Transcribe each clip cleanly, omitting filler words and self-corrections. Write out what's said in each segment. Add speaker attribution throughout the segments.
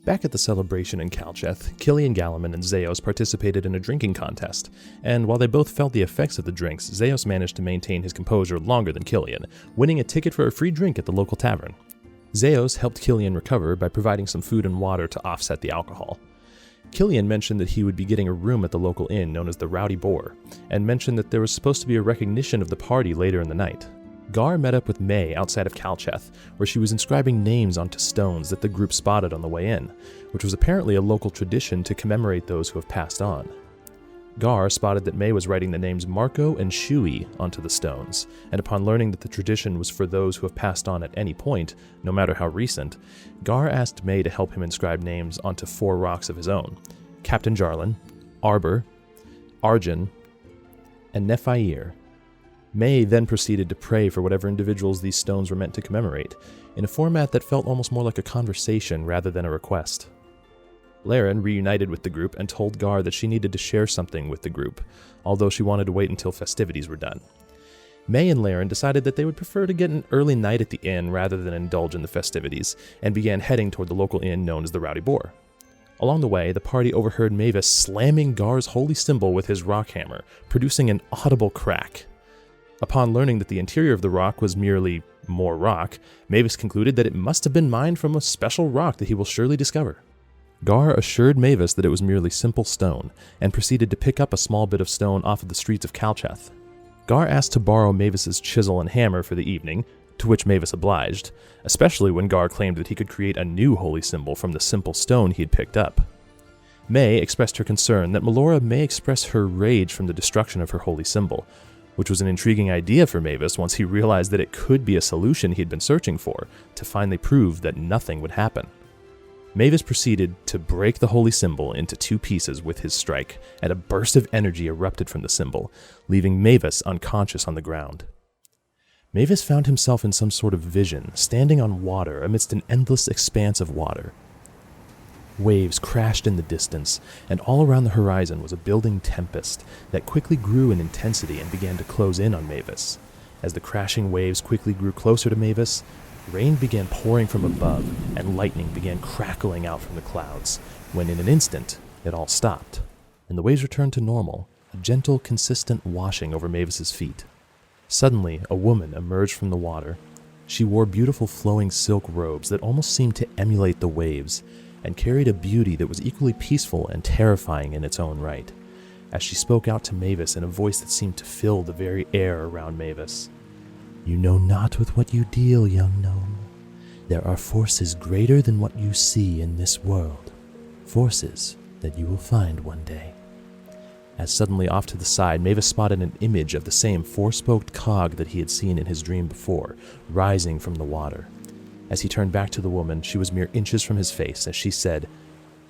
Speaker 1: Back at the celebration in Calcheth, Killian Galaman and Zeos participated in a drinking contest, and while they both felt the effects of the drinks, Zeos managed to maintain his composure longer than Killian, winning a ticket for a free drink at the local tavern. Zeos helped Killian recover by providing some food and water to offset the alcohol. Killian mentioned that he would be getting a room at the local inn known as the Rowdy Boar, and mentioned that there was supposed to be a recognition of the party later in the night. Gar met up with May outside of Calcheth, where she was inscribing names onto stones that the group spotted on the way in, which was apparently a local tradition to commemorate those who have passed on. Gar spotted that May was writing the names Marco and Shui onto the stones, and upon learning that the tradition was for those who have passed on at any point, no matter how recent, Gar asked May to help him inscribe names onto 4 rocks of his own: Captain Jarlin, Arbor, Arjun, and Nephair. May then proceeded to pray for whatever individuals these stones were meant to commemorate, in a format that felt almost more like a conversation rather than a request. Laren reunited with the group and told Gar that she needed to share something with the group, although she wanted to wait until festivities were done. May and Laren decided that they would prefer to get an early night at the inn rather than indulge in the festivities, and began heading toward the local inn known as the Rowdy Boar. Along the way, the party overheard Mavis slamming Gar's holy symbol with his rock hammer, producing an audible crack. Upon learning that the interior of the rock was merely more rock, Mavis concluded that it must have been mined from a special rock that he will surely discover. Gar assured Mavis that it was merely simple stone, and proceeded to pick up a small bit of stone off of the streets of Calcheth. Gar asked to borrow Mavis's chisel and hammer for the evening, to which Mavis obliged, especially when Gar claimed that he could create a new holy symbol from the simple stone he had picked up. May expressed her concern that Melora may express her rage from the destruction of her holy symbol, which was an intriguing idea for Mavis once he realized that it could be a solution he had been searching for, to finally prove that nothing would happen. Mavis proceeded to break the holy symbol into 2 pieces with his strike, and a burst of energy erupted from the symbol, leaving Mavis unconscious on the ground. Mavis found himself in some sort of vision, standing on water amidst an endless expanse of water. Waves crashed in the distance, and all around the horizon was a building tempest that quickly grew in intensity and began to close in on Mavis. As the crashing waves quickly grew closer to Mavis, rain began pouring from above, and lightning began crackling out from the clouds, when in an instant it all stopped, and the waves returned to normal, a gentle, consistent washing over Mavis's feet. Suddenly, a woman emerged from the water. She wore beautiful flowing silk robes that almost seemed to emulate the waves, and carried a beauty that was equally peaceful and terrifying in its own right, as she spoke out to Mavis in a voice that seemed to fill the very air around Mavis. "You know not with what you deal, young gnome. There are forces greater than what you see in this world, forces that you will find one day." As suddenly off to the side, Mavis spotted an image of the same 4-spoked cog that he had seen in his dream before, rising from the water. As he turned back to the woman, she was mere inches from his face as she said,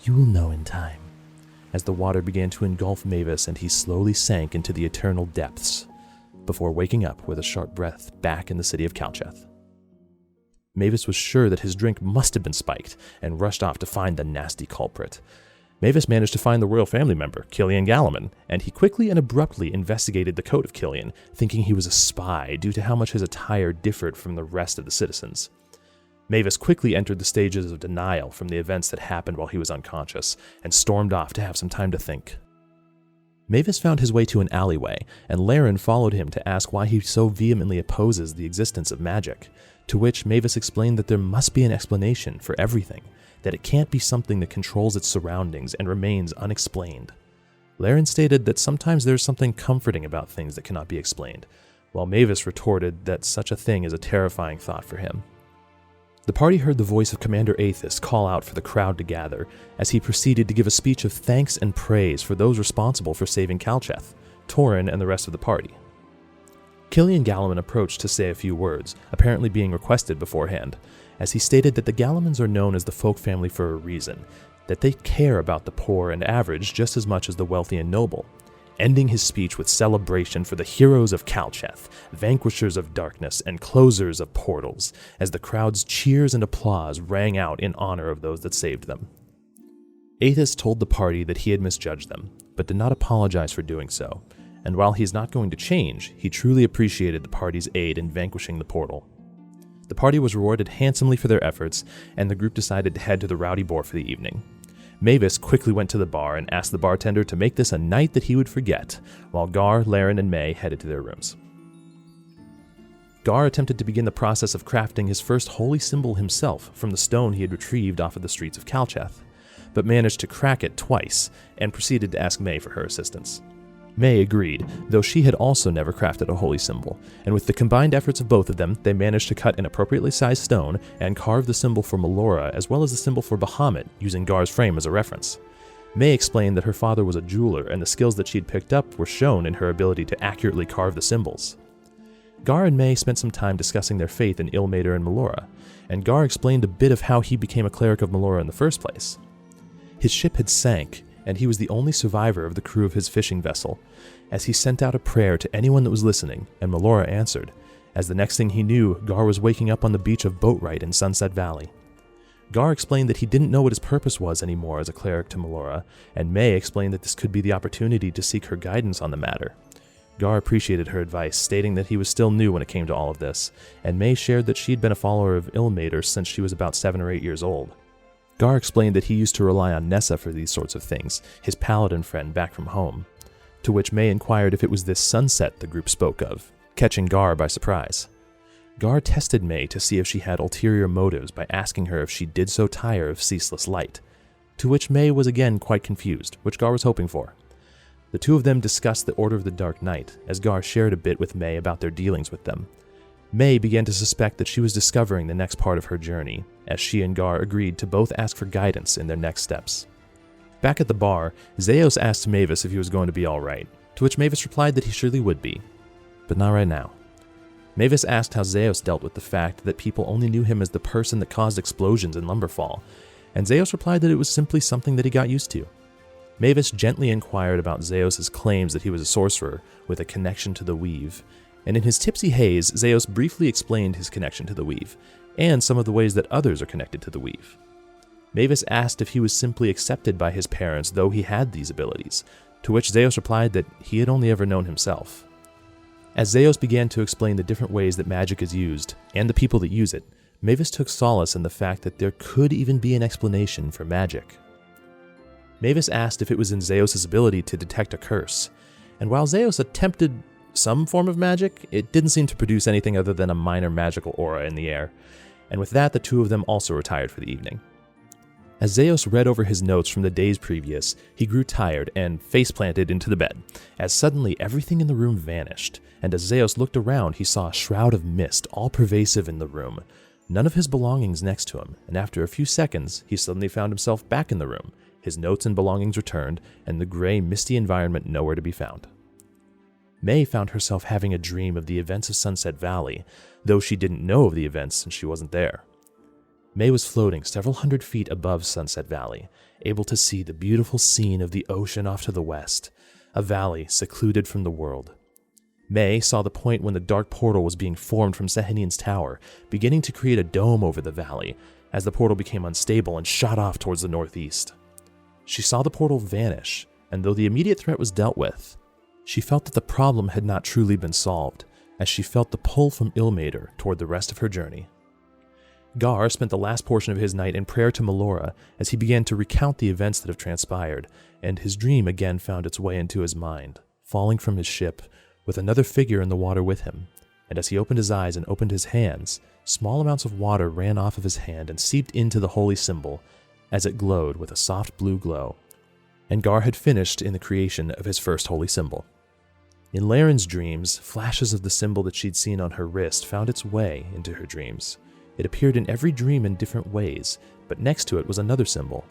Speaker 1: "You will know in time," as the water began to engulf Mavis and he slowly sank into the eternal depths, before waking up with a sharp breath back in the city of Calcheth. Mavis was sure that his drink must have been spiked, and rushed off to find the nasty culprit. Mavis managed to find the royal family member, Killian Galaman, and he quickly and abruptly investigated the coat of Killian, thinking he was a spy due to how much his attire differed from the rest of the citizens. Mavis quickly entered the stages of denial from the events that happened while he was unconscious, and stormed off to have some time to think. Mavis found his way to an alleyway, and Laren followed him to ask why he so vehemently opposes the existence of magic, to which Mavis explained that there must be an explanation for everything, that it can't be something that controls its surroundings and remains unexplained. Laren stated that sometimes there's something comforting about things that cannot be explained, while Mavis retorted that such a thing is a terrifying thought for him. The party heard the voice of Commander Aethys call out for the crowd to gather, as he proceeded to give a speech of thanks and praise for those responsible for saving Calcheth, Torin, and the rest of the party. Killian Galaman approached to say a few words, apparently being requested beforehand, as he stated that the Galamans are known as the folk family for a reason, that they care about the poor and average just as much as the wealthy and noble, ending his speech with celebration for the heroes of Calcheth, vanquishers of darkness and closers of portals, as the crowd's cheers and applause rang out in honor of those that saved them. Aethys told the party that he had misjudged them, but did not apologize for doing so, and while he is not going to change, he truly appreciated the party's aid in vanquishing the portal. The party was rewarded handsomely for their efforts, and the group decided to head to the Rowdy Boar for the evening. Mavis quickly went to the bar and asked the bartender to make this a night that he would forget, while Gar, Laren, and May headed to their rooms. Gar attempted to begin the process of crafting his first holy symbol himself from the stone he had retrieved off of the streets of Calcheth, but managed to crack it twice and proceeded to ask May for her assistance. May agreed, though she had also never crafted a holy symbol, and with the combined efforts of both of them, they managed to cut an appropriately sized stone and carve the symbol for Melora as well as the symbol for Bahamut, using Gar's frame as a reference. May explained that her father was a jeweler, and the skills that she'd picked up were shown in her ability to accurately carve the symbols. Gar and May spent some time discussing their faith in Ilmater and Melora, and Gar explained a bit of how he became a cleric of Melora in the first place. His ship had sank, and he was the only survivor of the crew of his fishing vessel, as he sent out a prayer to anyone that was listening, and Melora answered, as the next thing he knew, Gar was waking up on the beach of Boatwright in Sunset Valley. Gar explained that he didn't know what his purpose was anymore as a cleric to Melora, and May explained that this could be the opportunity to seek her guidance on the matter. Gar appreciated her advice, stating that he was still new when it came to all of this, and May shared that she'd been a follower of Ilmater since she was about 7 or 8 years old. Gar explained that he used to rely on Nessa for these sorts of things, his paladin friend back from home, to which May inquired if it was this sunset the group spoke of, catching Gar by surprise. Gar tested May to see if she had ulterior motives by asking her if she did so tire of ceaseless light, to which May was again quite confused, which Gar was hoping for. The two of them discussed the Order of the Dark Knight, as Gar shared a bit with May about their dealings with them. May began to suspect that she was discovering the next part of her journey, as she and Gar agreed to both ask for guidance in their next steps. Back at the bar, Zeos asked Mavis if he was going to be alright, to which Mavis replied that he surely would be, but not right now. Mavis asked how Zeos dealt with the fact that people only knew him as the person that caused explosions in Lumberfall, and Zeos replied that it was simply something that he got used to. Mavis gently inquired about Zeos' claims that he was a sorcerer with a connection to the Weave, and in his tipsy haze, Zeos briefly explained his connection to the Weave, and some of the ways that others are connected to the Weave. Mavis asked if he was simply accepted by his parents though he had these abilities, to which Zeos replied that he had only ever known himself. As Zeos began to explain the different ways that magic is used, and the people that use it, Mavis took solace in the fact that there could even be an explanation for magic. Mavis asked if it was in Zeos' ability to detect a curse, and while Zeos attempted some form of magic, it didn't seem to produce anything other than a minor magical aura in the air, and with that the two of them also retired for the evening. As Zeos read over his notes from the days previous, he grew tired and face-planted into the bed, as suddenly everything in the room vanished, and as Zeos looked around he saw a shroud of mist all-pervasive in the room, none of his belongings next to him, and after a few seconds he suddenly found himself back in the room, his notes and belongings returned, and the gray, misty environment nowhere to be found. May found herself having a dream of the events of Sunset Valley, though she didn't know of the events since she wasn't there. May was floating several hundred feet above Sunset Valley, able to see the beautiful scene of the ocean off to the west, a valley secluded from the world. May saw the point when the dark portal was being formed from Sehenian's tower, beginning to create a dome over the valley, as the portal became unstable and shot off towards the northeast. She saw the portal vanish, and though the immediate threat was dealt with, she felt that the problem had not truly been solved, as she felt the pull from Ilmater toward the rest of her journey. Gar spent the last portion of his night in prayer to Melora as he began to recount the events that have transpired, and his dream again found its way into his mind, falling from his ship, with another figure in the water with him, and as he opened his eyes and opened his hands, small amounts of water ran off of his hand and seeped into the holy symbol, as it glowed with a soft blue glow, and Gar had finished in the creation of his first holy symbol. In Laren's dreams, flashes of the symbol that she'd seen on her wrist found its way into her dreams. It appeared in every dream in different ways, but next to it was another symbol,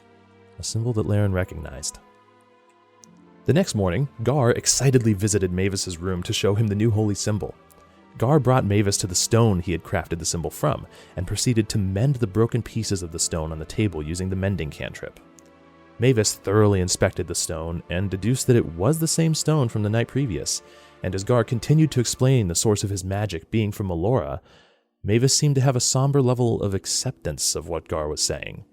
Speaker 1: a symbol that Laren recognized. The next morning, Gar excitedly visited Mavis's room to show him the new holy symbol. Gar brought Mavis to the stone he had crafted the symbol from, and proceeded to mend the broken pieces of the stone on the table using the mending cantrip. Mavis thoroughly inspected the stone and deduced that it was the same stone from the night previous, and as Gar continued to explain the source of his magic being from Melora, Mavis seemed to have a somber level of acceptance of what Gar was saying.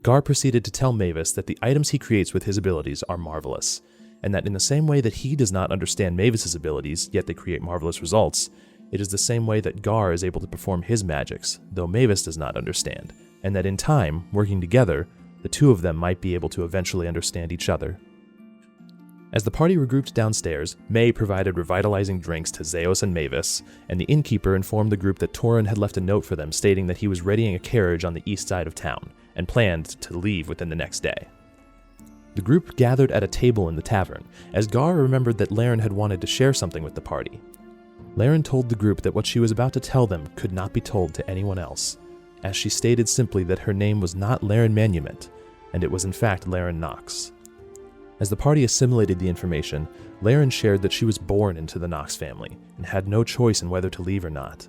Speaker 1: Gar proceeded to tell Mavis that the items he creates with his abilities are marvelous, and that in the same way that he does not understand Mavis's abilities, yet they create marvelous results, It is the same way that Gar is able to perform his magics, though Mavis does not understand, and that in time, working together, the two of them might be able to eventually understand each other. As the party regrouped downstairs, May provided revitalizing drinks to Zeos and Mavis, and the innkeeper informed the group that Torin had left a note for them stating that he was readying a carriage on the east side of town, and planned to leave within the next day. The group gathered at a table in the tavern, as Gar remembered that Laren had wanted to share something with the party. Laren told the group that what she was about to tell them could not be told to anyone else, as she stated simply that her name was not Laren Manument, and it was in fact Laren Knox. As the party assimilated the information, Laren shared that she was born into the Knox family and had no choice in whether to leave or not.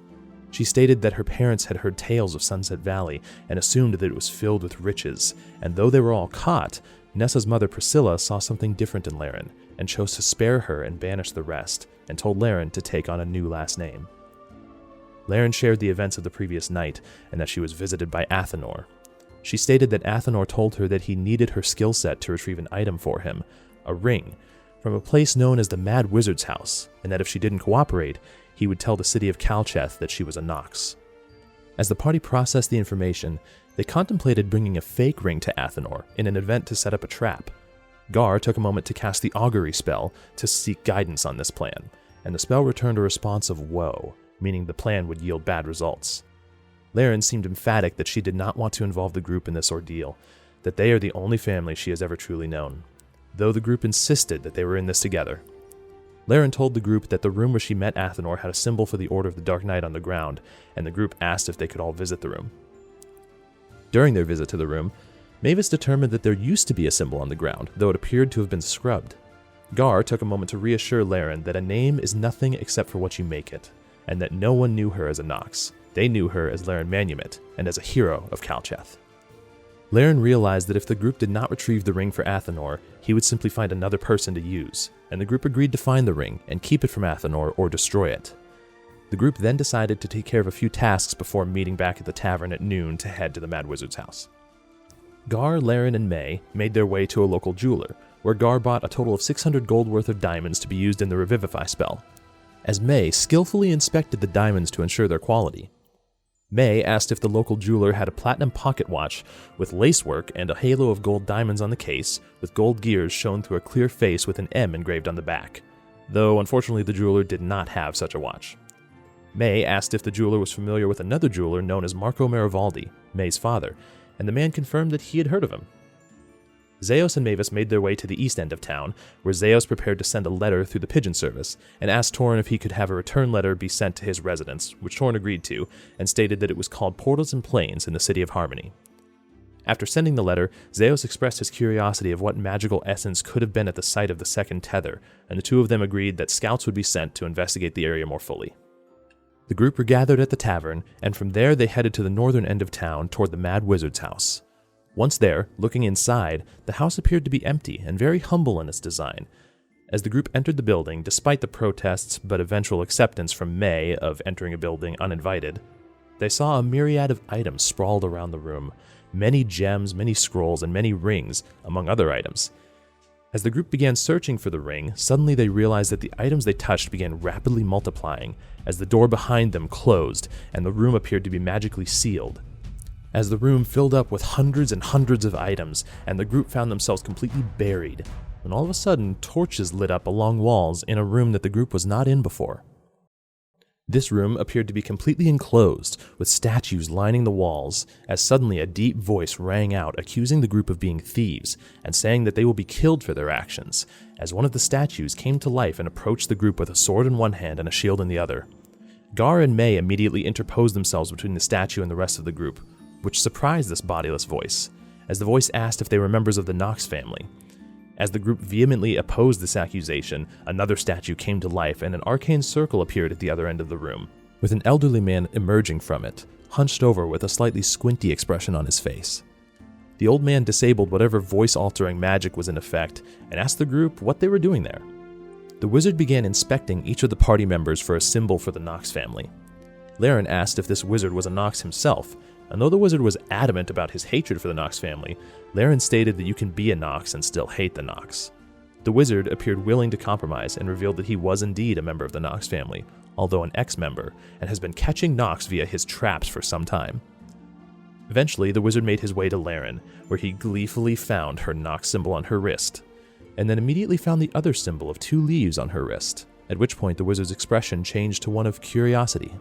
Speaker 1: She stated that her parents had heard tales of Sunset Valley and assumed that it was filled with riches, and though they were all caught, Nessa's mother Priscilla saw something different in Laren and chose to spare her and banish the rest, and told Laren to take on a new last name. Laren shared the events of the previous night and that she was visited by Athenor. She stated that Athenor told her that he needed her skill set to retrieve an item for him, a ring, from a place known as the Mad Wizard's House, and that if she didn't cooperate, he would tell the city of Calcheth that she was a Nox. As the party processed the information, they contemplated bringing a fake ring to Athenor in an event to set up a trap. Gar took a moment to cast the augury spell to seek guidance on this plan, and the spell returned a response of woe, meaning the plan would yield bad results. Laren seemed emphatic that she did not want to involve the group in this ordeal, that they are the only family she has ever truly known, though the group insisted that they were in this together. Laren told the group that the room where she met Athenor had a symbol for the Order of the Dark Knight on the ground, and the group asked if they could all visit the room. During their visit to the room, Mavis determined that there used to be a symbol on the ground, though it appeared to have been scrubbed. Gar took a moment to reassure Laren that a name is nothing except for what you make it, and that no one knew her as a Nox. They knew her as Laren Manumet, and as a hero of Calcheth. Laren realized that if the group did not retrieve the ring for Athenor, he would simply find another person to use, and the group agreed to find the ring and keep it from Athenor or destroy it. The group then decided to take care of a few tasks before meeting back at the tavern at noon to head to the Mad Wizard's house. Gar, Laren, and May made their way to a local jeweler, where Gar bought a total of 600 gold worth of diamonds to be used in the Revivify spell, as May skillfully inspected the diamonds to ensure their quality. May asked if the local jeweler had a platinum pocket watch with lacework and a halo of gold diamonds on the case, with gold gears shown through a clear face with an M engraved on the back, though unfortunately the jeweler did not have such a watch. May asked if the jeweler was familiar with another jeweler known as Marco Marivaldi, May's father, and the man confirmed that he had heard of him. Zeos and Mavis made their way to the east end of town, where Zeos prepared to send a letter through the pigeon service, and asked Torin if he could have a return letter be sent to his residence, which Torin agreed to, and stated that it was called Portals and Plains in the City of Harmony. After sending the letter, Zeos expressed his curiosity of what magical essence could have been at the site of the second tether, and the two of them agreed that scouts would be sent to investigate the area more fully. The group regathered at the tavern, and from there they headed to the northern end of town toward the Mad Wizard's house. Once there, looking inside, the house appeared to be empty and very humble in its design. As the group entered the building, despite the protests but eventual acceptance from May of entering a building uninvited, they saw a myriad of items sprawled around the room, many gems, many scrolls, and many rings, among other items. As the group began searching for the ring, suddenly they realized that the items they touched began rapidly multiplying, as the door behind them closed and the room appeared to be magically sealed. As the room filled up with hundreds and hundreds of items, and the group found themselves completely buried, when all of a sudden torches lit up along walls in a room that the group was not in before. This room appeared to be completely enclosed, with statues lining the walls, as suddenly a deep voice rang out accusing the group of being thieves, and saying that they will be killed for their actions, as one of the statues came to life and approached the group with a sword in one hand and a shield in the other. Gar and May immediately interposed themselves between the statue and the rest of the group, which surprised this bodiless voice, as the voice asked if they were members of the Knox family. As the group vehemently opposed this accusation, another statue came to life and an arcane circle appeared at the other end of the room, with an elderly man emerging from it, hunched over with a slightly squinty expression on his face. The old man disabled whatever voice-altering magic was in effect and asked the group what they were doing there. The wizard began inspecting each of the party members for a symbol for the Knox family. Laren asked if this wizard was a Knox himself, and though the wizard was adamant about his hatred for the Knox family, Laren stated that you can be a Knox and still hate the Knox. The wizard appeared willing to compromise and revealed that he was indeed a member of the Knox family, although an ex-member, and has been catching Nox via his traps for some time. Eventually, the wizard made his way to Laren, where he gleefully found her Nox symbol on her wrist, and then immediately found the other symbol of 2 leaves on her wrist, at which point the wizard's expression changed to one of curiosity.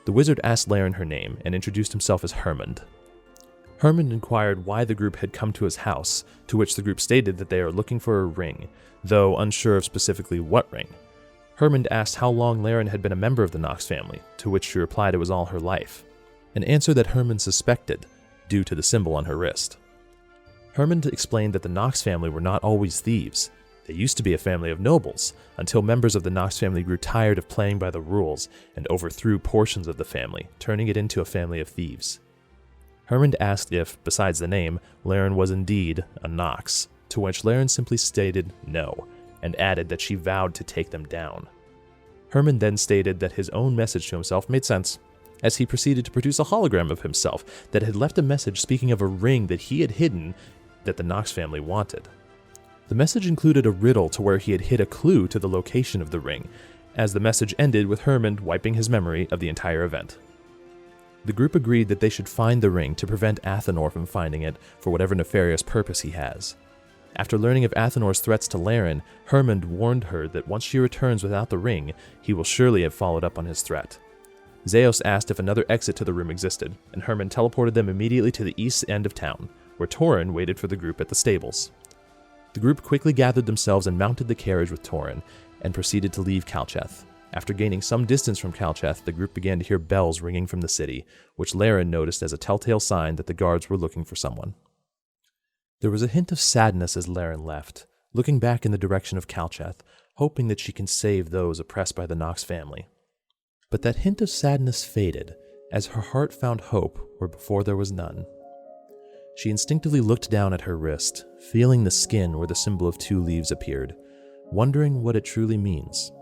Speaker 1: The wizard asked Laren her name and introduced himself as Hermund. Hermund inquired why the group had come to his house, to which the group stated that they are looking for a ring, though unsure of specifically what ring. Hermund asked how long Laren had been a member of the Nox family, to which she replied it was all her life, an answer that Hermund suspected, due to the symbol on her wrist. Hermund explained that the Nox family were not always thieves. They used to be a family of nobles, until members of the Nox family grew tired of playing by the rules and overthrew portions of the family, turning it into a family of thieves. Hermund asked if, besides the name, Laren was indeed a Nox, to which Laren simply stated no, and added that she vowed to take them down. Hermund then stated that his own message to himself made sense, as he proceeded to produce a hologram of himself that had left a message speaking of a ring that he had hidden that the Nox family wanted. The message included a riddle to where he had hid a clue to the location of the ring, as the message ended with Hermund wiping his memory of the entire event. The group agreed that they should find the ring to prevent Athenor from finding it for whatever nefarious purpose he has. After learning of Athenor's threats to Laren, Hermund warned her that once she returns without the ring, he will surely have followed up on his threat. Zeos asked if another exit to the room existed, and Hermund teleported them immediately to the east end of town, where Torin waited for the group at the stables. The group quickly gathered themselves and mounted the carriage with Torin, and proceeded to leave Calcheth. After gaining some distance from Calcheth, the group began to hear bells ringing from the city, which Laren noticed as a telltale sign that the guards were looking for someone. There was a hint of sadness as Laren left, looking back in the direction of Calcheth, hoping that she can save those oppressed by the Nox family. But that hint of sadness faded, as her heart found hope where before there was none. She instinctively looked down at her wrist, feeling the skin where the symbol of 2 leaves appeared, wondering what it truly means,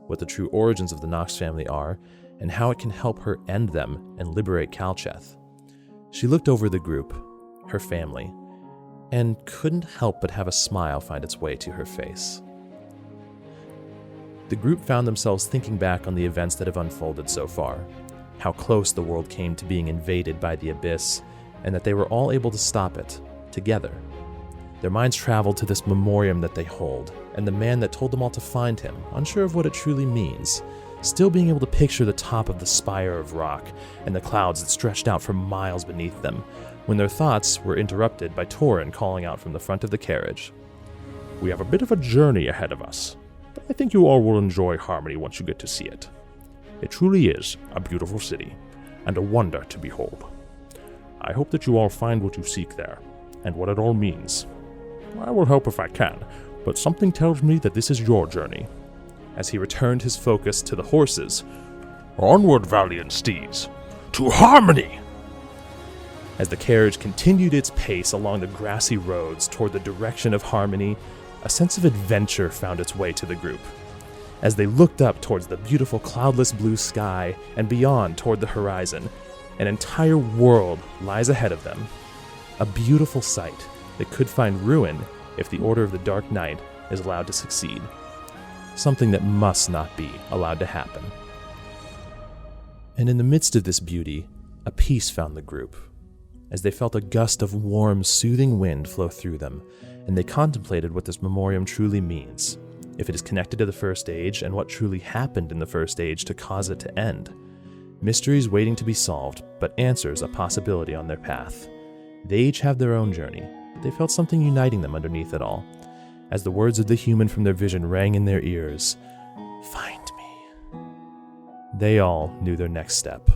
Speaker 1: what the true origins of the Nox family are, and how it can help her end them and liberate Calcheth. She looked over the group, her family, and couldn't help but have a smile find its way to her face. The group found themselves thinking back on the events that have unfolded so far, how close the world came to being invaded by the Abyss, and that they were all able to stop it, together. Their minds traveled to this memoriam that they hold, and the man that told them all to find him, unsure of what it truly means, still being able to picture the top of the spire of rock and the clouds that stretched out for miles beneath them, when their thoughts were interrupted by Torin calling out from the front of the carriage.
Speaker 2: We have a bit of a journey ahead of us, but I think you all will enjoy Harmony once you get to see it. It truly is a beautiful city, and a wonder to behold. I hope that you all find what you seek there, and what it all means. I will help if I can, but something tells me that this is your journey.
Speaker 1: As he returned his focus to the horses,
Speaker 2: Onward, valiant steeds, to Harmony!
Speaker 1: As the carriage continued its pace along the grassy roads toward the direction of Harmony, a sense of adventure found its way to the group. As they looked up towards the beautiful cloudless blue sky and beyond toward the horizon, an entire world lies ahead of them. A beautiful sight that could find ruin if the Order of the Dark Knight is allowed to succeed. Something that must not be allowed to happen. And in the midst of this beauty, a peace found the group, as they felt a gust of warm, soothing wind flow through them, and they contemplated what this memoriam truly means, if it is connected to the First Age, and what truly happened in the First Age to cause it to end. Mysteries waiting to be solved, but answers a possibility on their path. They each have their own journey, but they felt something uniting them underneath it all, as the words of the human from their vision rang in their ears, "Find me." They all knew their next step.